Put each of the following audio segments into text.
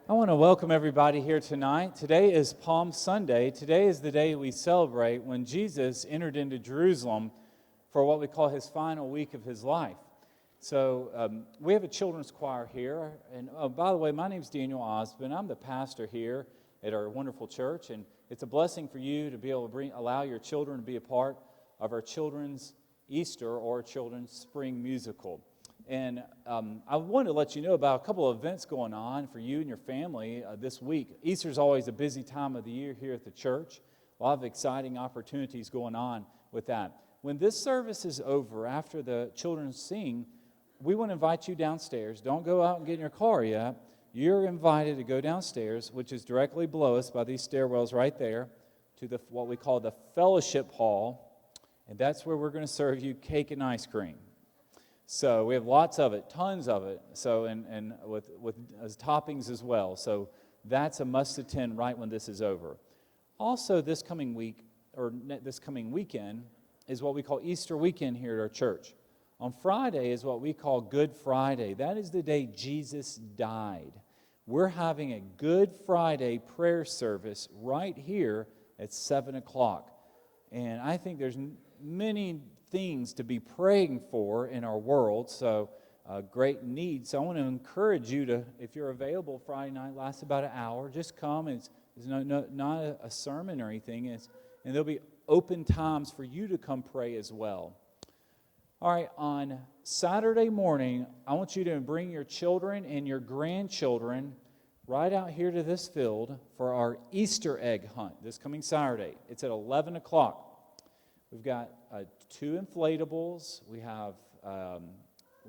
I want to welcome everybody here tonight. Today is Palm Sunday. Today is the day we celebrate when Jesus entered into Jerusalem for what we call his final week of his life. So we have a children's choir here. And by the way, my name's Daniel Osborne. I'm the pastor here at our wonderful church. And it's a blessing for you to be able to allow your children to be a part of our children's Easter or children's spring musical. And I wanted to let you know about a couple of events going on for you and your family this week. Easter's always a busy time of the year here at the church. A lot of exciting opportunities going on with that. When this service is over, after the children sing, we want to invite you downstairs. Don't go out and get in your car yet. You're invited to go downstairs, which is directly below us by these stairwells right there, to what we call the fellowship hall. And that's where we're going to serve you cake and ice cream. So we have lots of it, tons of it, so and with as toppings as well. So that's a must attend right when this is over. Also, this coming week, or this coming weekend, is what we call Easter weekend here at our church. On Friday is what we call Good Friday. That is the day Jesus died. We're having a Good Friday prayer service right here at 7 o'clock. And I think there's many things to be praying for in our world, so great need. So I want to encourage you to, if you're available Friday night, lasts about an hour, just come. It's not a sermon or anything, and there'll be open times for you to come pray as well. All right, on Saturday morning, I want you to bring your children and your grandchildren right out here to this field for our Easter egg hunt this coming Saturday. It's at 11 o'clock. We've got 2 inflatables. We have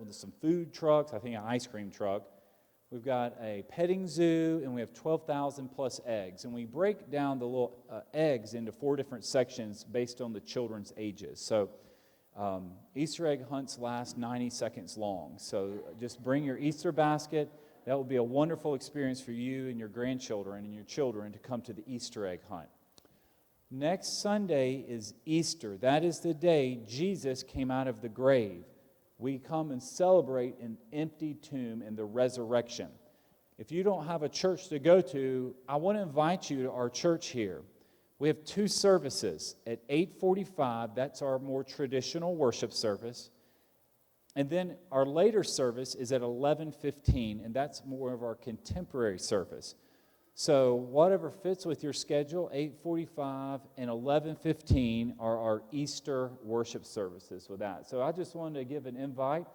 some food trucks, I think an ice cream truck. We've got a petting zoo, and we have 12,000 plus eggs. And we break down the little eggs into 4 different sections based on the children's ages. So Easter egg hunts last 90 seconds long. So just bring your Easter basket. That will be a wonderful experience for you and your grandchildren and your children to come to the Easter egg hunt. Next Sunday is Easter. That is the day Jesus came out of the grave. We come and celebrate an empty tomb and the resurrection. If you don't have a church to go to, I want to invite you to our church here. We have 2 services at 8:45. That's our more traditional worship service. And then our later service is at 11:15, and that's more of our contemporary service. So whatever fits with your schedule, 8:45 and 11:15 are our Easter worship services with that. So I just wanted to give an invite.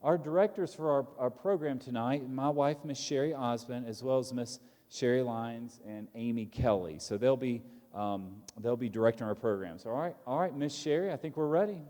Our directors for our program tonight, my wife, Miss Sherry Osborne, as well as Miss Sherry Lyons and Amy Kelly. So they'll be directing our programs. All right, Miss Sherry, I think we're ready.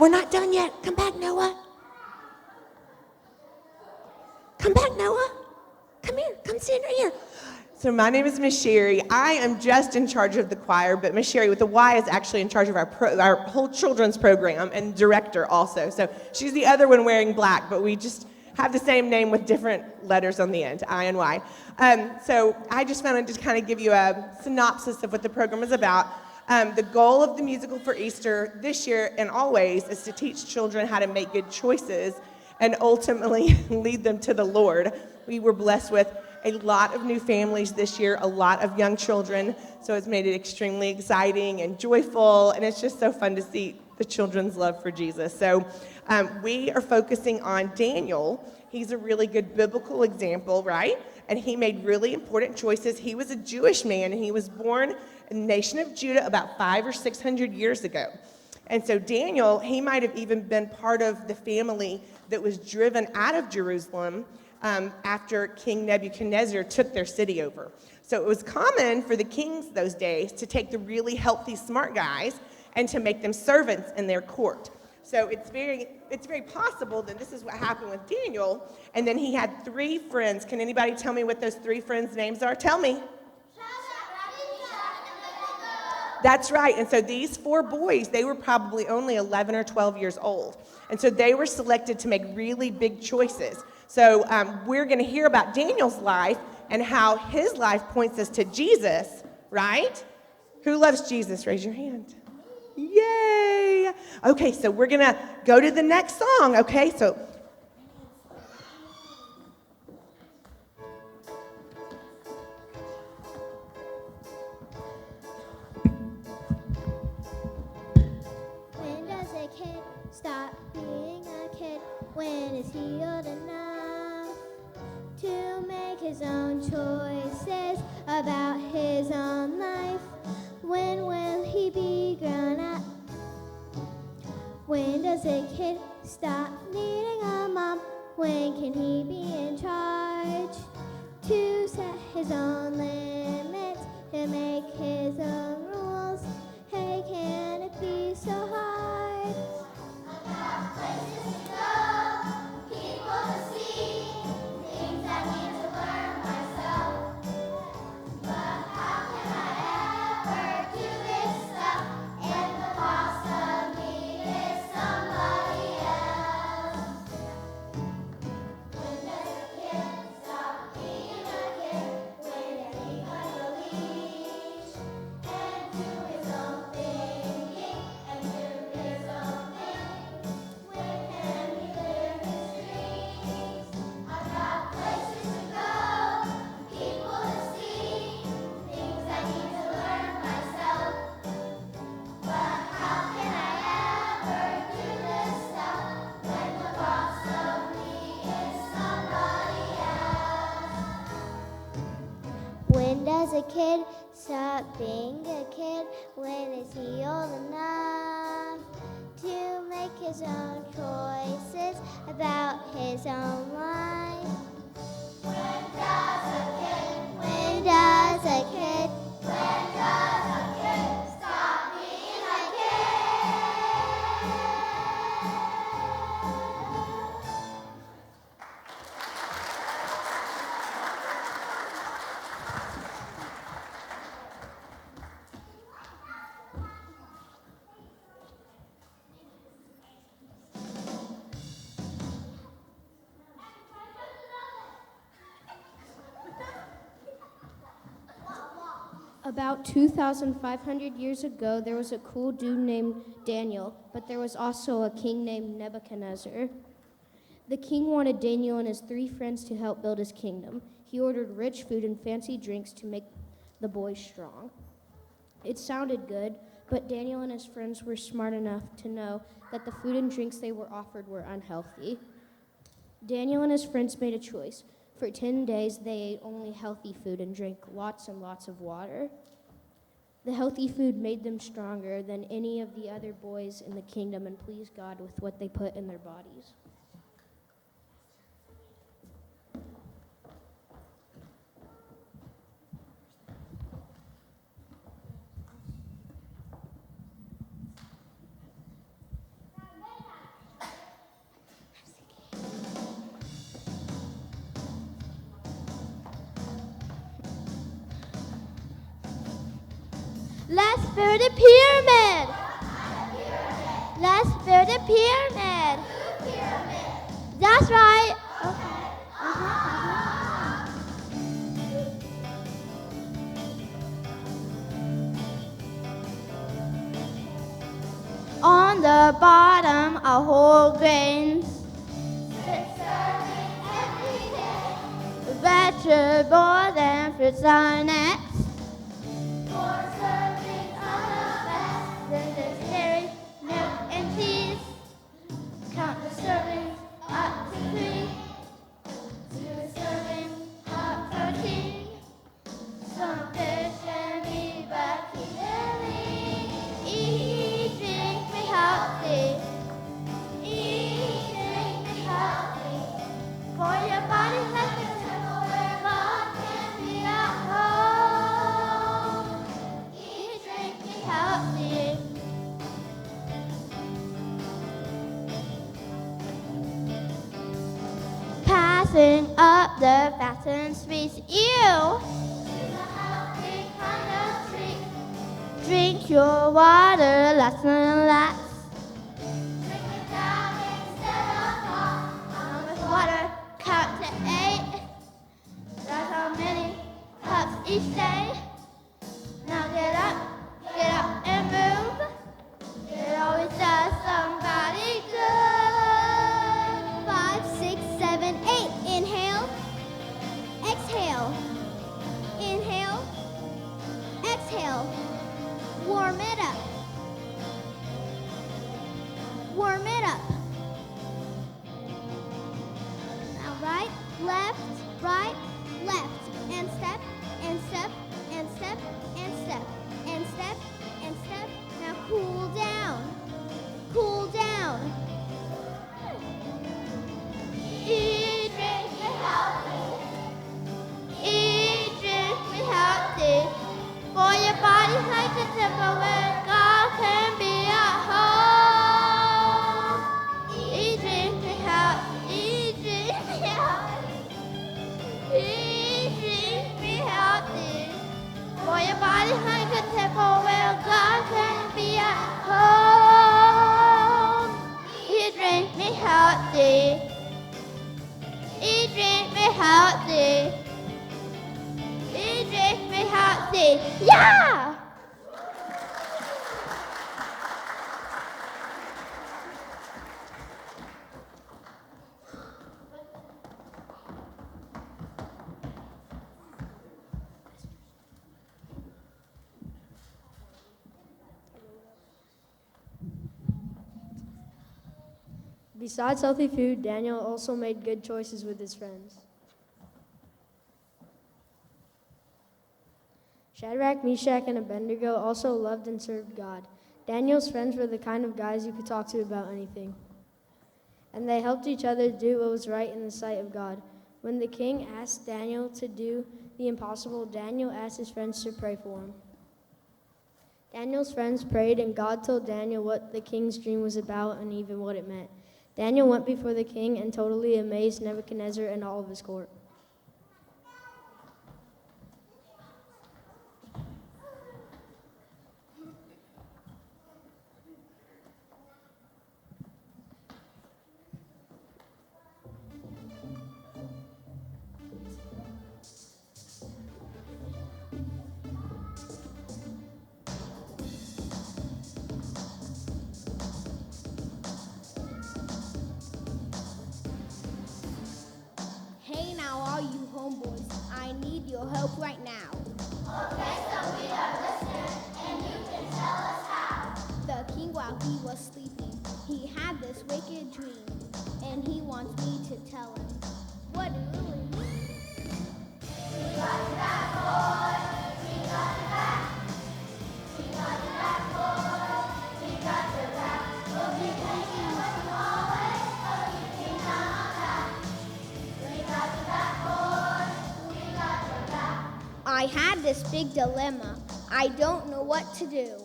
We're not done yet. Come back, Noah. Come back, Noah. Come here. Come stand right here. So my name is Miss Sherry. I am just in charge of the choir, but Miss Sherry with the Y is actually in charge of our whole children's program and director also. So she's the other one wearing black, but we just have the same name with different letters on the end, I and Y. So I just wanted to kind of give you a synopsis of what the program is about. The goal of the musical for Easter this year and always is to teach children how to make good choices and ultimately lead them to the Lord. We were blessed with a lot of new families this year, a lot of young children, so it's made it extremely exciting and joyful, and it's just so fun to see the children's love for Jesus. So we are focusing on Daniel. He's a really good biblical example, right? And he made really important choices. He was a Jewish man, and he was born in the nation of Judah about 500 or 600 years ago. And so Daniel, he might have even been part of the family that was driven out of Jerusalem after King Nebuchadnezzar took their city over. So it was common for the kings those days to take the really healthy, smart guys and to make them servants in their court. So it's very possible that this is what happened with Daniel. And then he had 3 friends. Can anybody tell me what those 3 friends' names are? Tell me. That's right. And so these 4 boys, they were probably only 11 or 12 years old. And so they were selected to make really big choices. So we're going to hear about Daniel's life and how his life points us to Jesus, right? Who loves Jesus? Raise your hand. Yay! Okay, so we're going to go to the next song, okay? So when does a kid stop being a kid? When is he old enough to make his own choices about his own life? When will he be grown up? When does a kid stop needing a mom? When can he be in charge to set his own limits, to make his own rules? Hey, can it be so hard? I got places to go, people to see, things I need to learn myself. But how can I ever do this stuff if the boss of me is somebody else? When does a kid stop being a kid? When is he gonna leash and do his own thinking and do his own thing? When can he live his dreams? I've got places to go, people to see, things I need to learn myself. But how can I ever do this stuff when the boss of me is somebody else? When does a kid stop being a kid? When is he old enough to make his own choices about his own life? When does a kid? When does a kid? When does a kid stop being a kid? About 2,500 years ago, there was a cool dude named Daniel, but there was also a king named Nebuchadnezzar. The king wanted Daniel and his 3 friends to help build his kingdom. He ordered rich food and fancy drinks to make the boys strong. It sounded good, but Daniel and his friends were smart enough to know that the food and drinks they were offered were unhealthy. Daniel and his friends made a choice. For 10 days, they ate only healthy food and drank lots and lots of water. The healthy food made them stronger than any of the other boys in the kingdom and pleased God with what they put in their bodies. Let's build a pyramid. Let's build a pyramid. That's right. Okay. On the bottom are whole grains. 6 servings every day. Vegetables and fruits are next. 4 servings are the best. Then there's dairy, milk, and cheese. Count the servings up to 3. 2 servings of protein. Some fish and meat, but keep it lean. Eat, drink, be healthy. Eat, drink, be healthy. For your body's like a temple where God can be at home. Eat, drink, be healthy. Passing up the fats and sweets. Ew! It's a healthy kind of treat. Drink your water, lots and lots. Drink it down instead of hot. With water, count to 8. That's how many cups each day. Now get up and move. It always does somebody good. 5, 6, 7, 8. Inhale, exhale. Inhale, exhale. Warm it up. Warm it up. Now right, left, and step, and step, and step, and step, and step, and step. Now cool down. Cool down. Eat, drink, be healthy. Eat, drink, be healthy. For your body's like a temple where God can be at home. Eat, drink, be healthy. Eat, drink, be healthy. Eat, drink, be healthy. For your body's like a temple where God can be at home. Eat, drink, be healthy. Eat, drink, be healthy. Eat, drink, be healthy. Yeah! Besides healthy food, Daniel also made good choices with his friends. Shadrach, Meshach, and Abednego also loved and served God. Daniel's friends were the kind of guys you could talk to about anything. And they helped each other do what was right in the sight of God. When the king asked Daniel to do the impossible, Daniel asked his friends to pray for him. Daniel's friends prayed, and God told Daniel what the king's dream was about and even what it meant. Daniel went before the king and totally amazed Nebuchadnezzar and all of his court. Hey now, all you homeboys, I need your help right now. Okay, so we understand, and you can tell us how. The king, while he was sleeping, he had this wicked dream, and he wants me to tell him what it really means. We got your back, boy. We got your back. We got your back, boy. We got your back. We'll be thinking what you always, but we can count on that. We got your back, boy. We got your back. I had this big dilemma. I don't know what to do.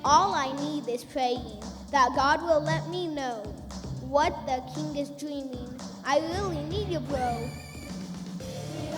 All I need is praying that God will let me know what the king is dreaming. I really need you, bro. We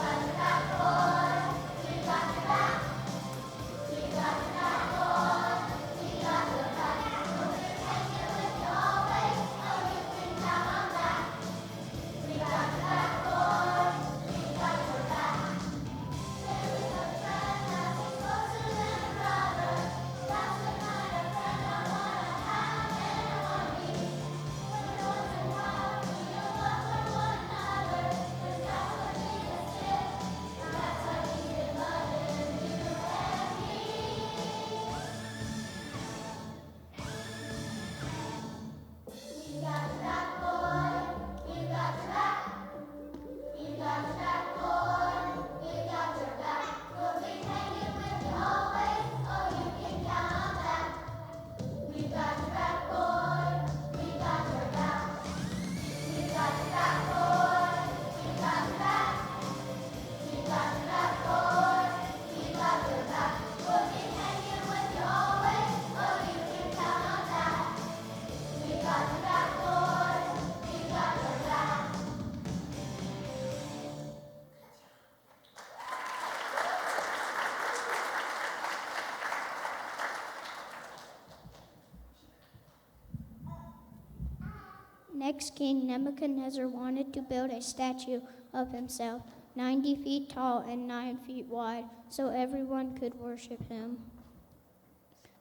Next, King Nebuchadnezzar wanted to build a statue of himself, 90 feet tall and 9 feet wide, so everyone could worship him.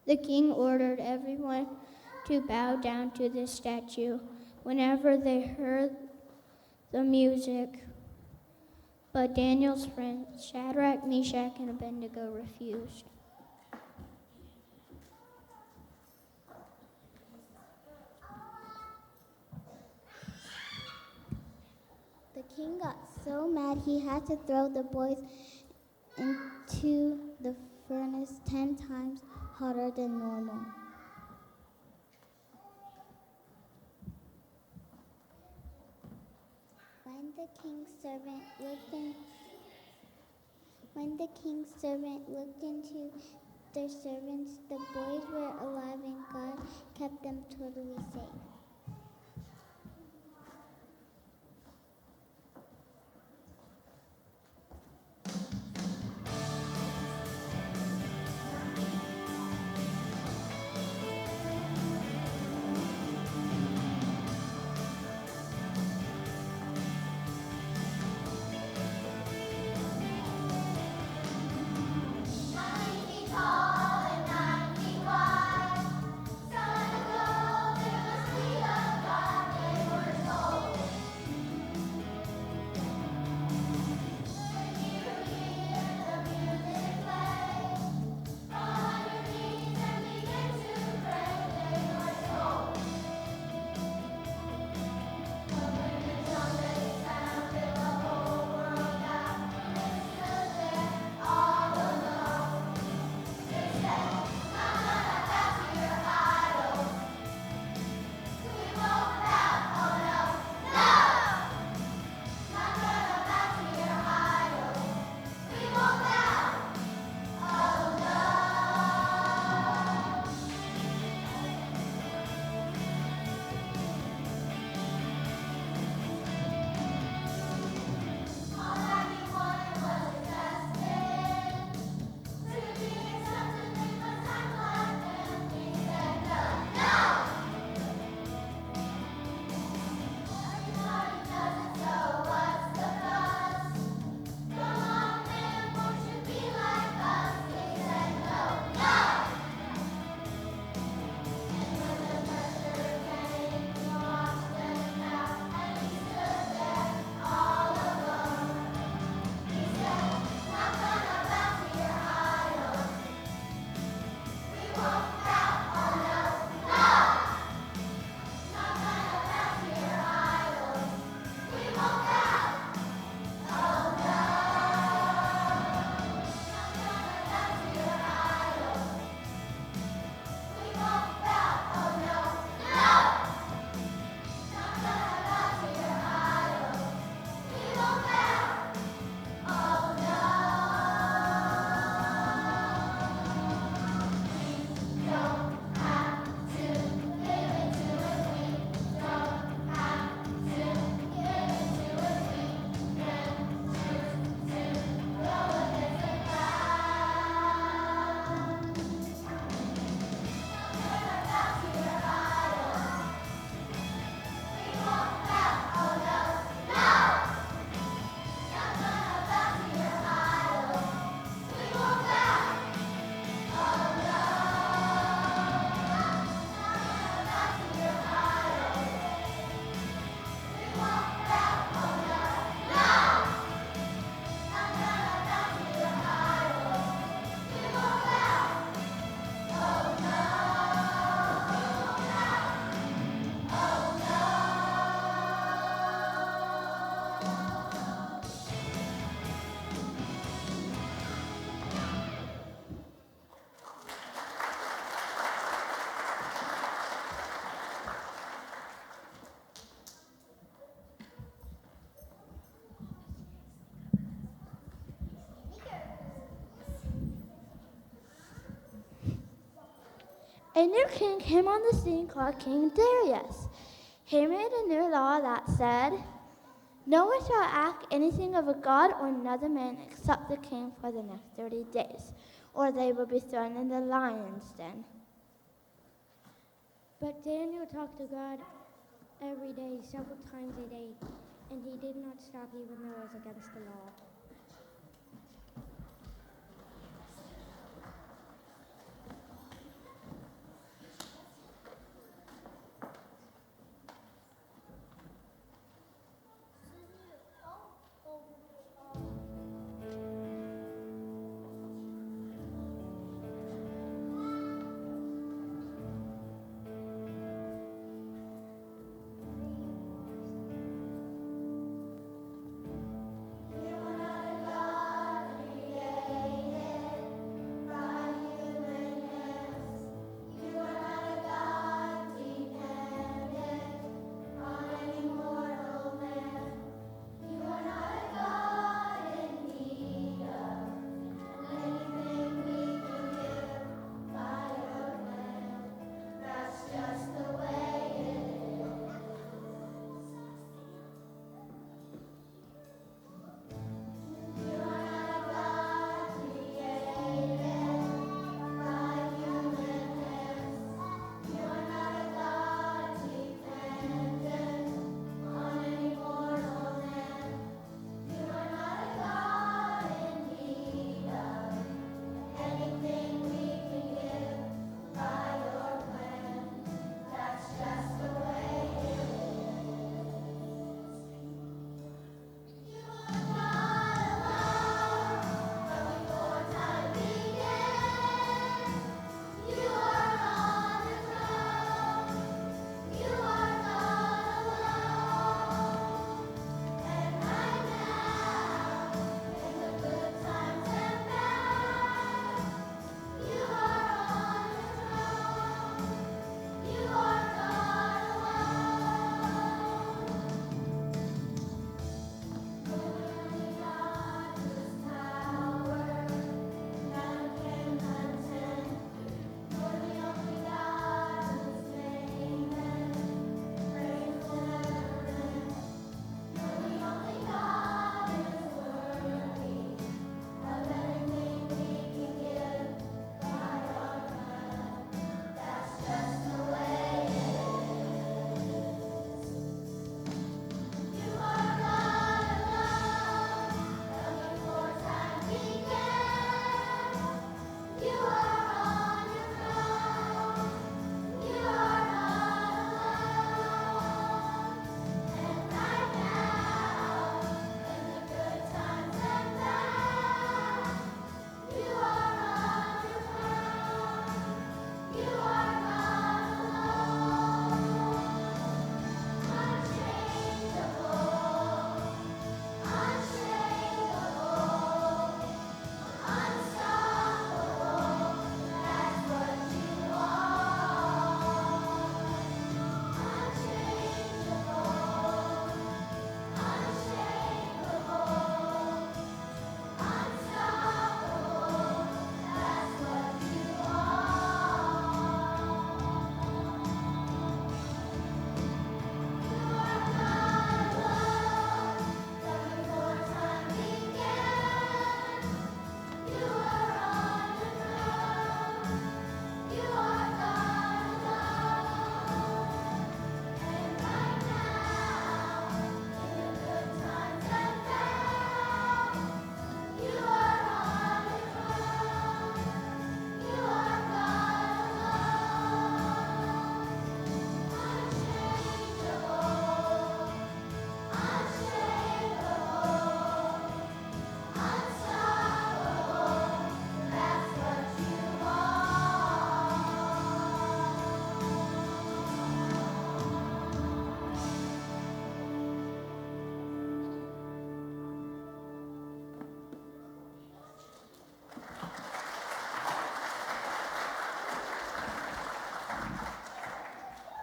The king ordered everyone to bow down to this statue whenever they heard the music. But Daniel's friends, Shadrach, Meshach, and Abednego, refused. The king got so mad he had to throw the boys into the furnace 10 times hotter than normal. When the king's servant looked into their servants, the boys were alive and God kept them totally safe. Son of gold, there must be A new king came on the scene called King Darius. He made a new law that said, "No one shall ask anything of a god or another man except the king for the next 30 days, or they will be thrown in the lion's den." But Daniel talked to God every day, several times a day, and he did not stop even though it was against the law.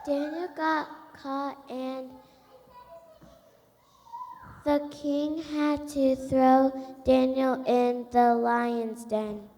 Daniel got caught, and the king had to throw Daniel in the lion's den.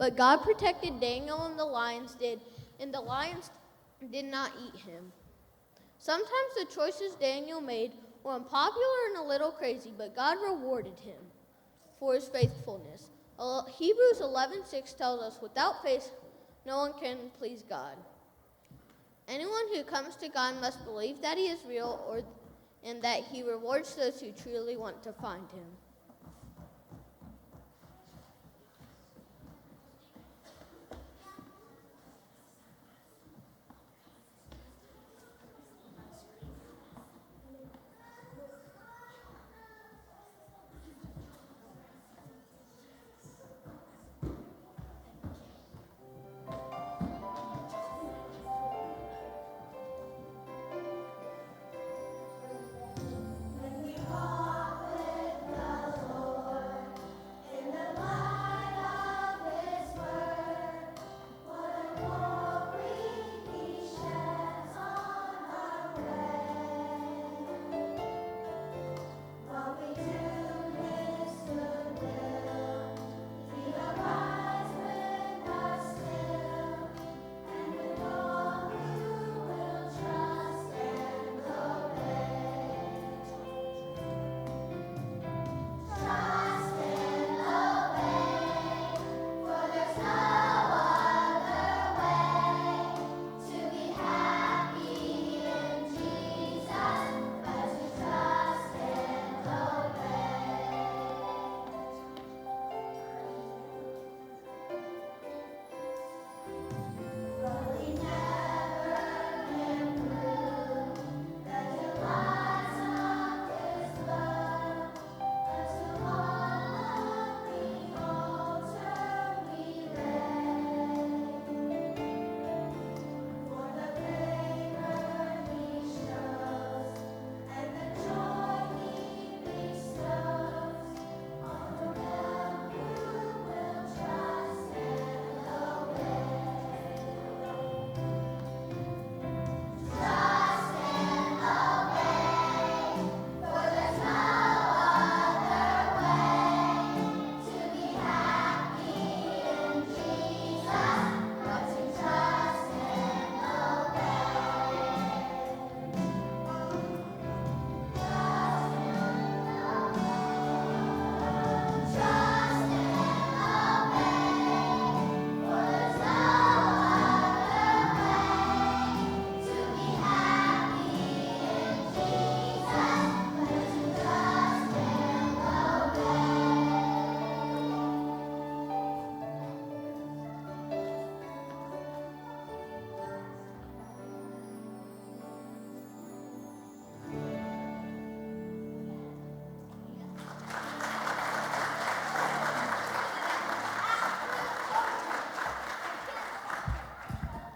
But God protected Daniel and the lions did not eat him. Sometimes the choices Daniel made were unpopular and a little crazy, but God rewarded him for his faithfulness. Hebrews 11:6 tells us, without faith, no one can please God. Anyone who comes to God must believe that he is real and that he rewards those who truly want to find him.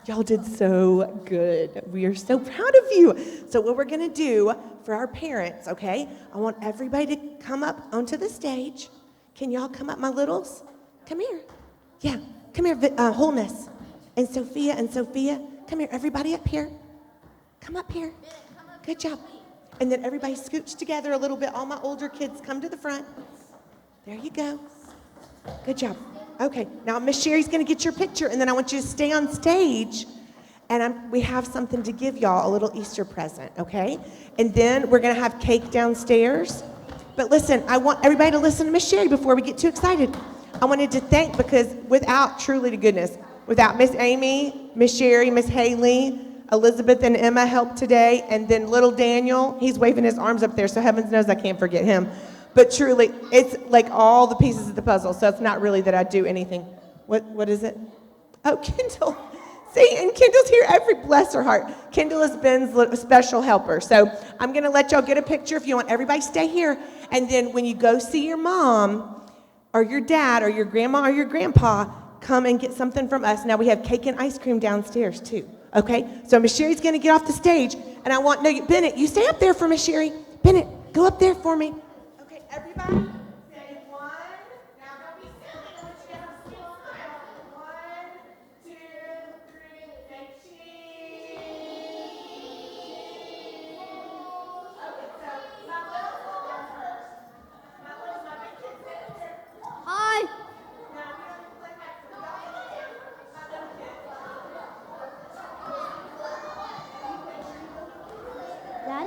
Y'all did so good. We are so proud of you. So what we're going to do for our parents, okay, I want everybody to come up onto the stage. Can y'all come up, my littles? Come here. Yeah, come here, Wholeness. And Sophia. Come here, everybody up here. Come up here. Good job. And then everybody scooch together a little bit. All my older kids come to the front. There you go. Good job. Okay, now Miss Sherry's going to get your picture, and then I want you to stay on stage, and we have something to give y'all, a little Easter present, okay? And then we're going to have cake downstairs. But listen, I want everybody to listen to Miss Sherry before we get too excited. I wanted to thank, because without, truly to goodness, without Miss Amy, Miss Sherry, Miss Haley, Elizabeth and Emma helped today, and then little Daniel, he's waving his arms up there, so heavens knows I can't forget him. But truly, it's like all the pieces of the puzzle, so it's not really that I do anything. What is it? Oh, Kendall. See, and Kendall's here. Bless her heart. Kendall is Ben's special helper. So I'm going to let y'all get a picture. If you want, everybody stay here. And then when you go see your mom or your dad or your grandma or your grandpa, come and get something from us. Now we have cake and ice cream downstairs too. Okay? So Miss Sherry's going to get off the stage. And I want, Bennett, you stay up there for Miss Sherry. Bennett, go up there for me. Everybody, say one. Now don't be silly. I want you to have a small smile. 1, 2, 3. Say cheese. Okay, so my little one first. My big kids sit there. Hi. Now we don't play back.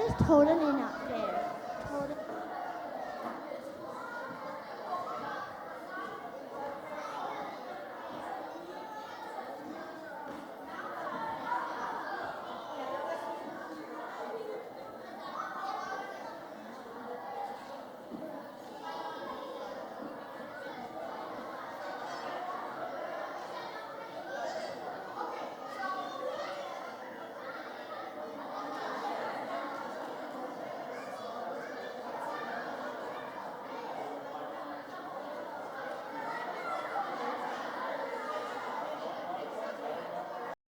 That is totally not fair. Totally.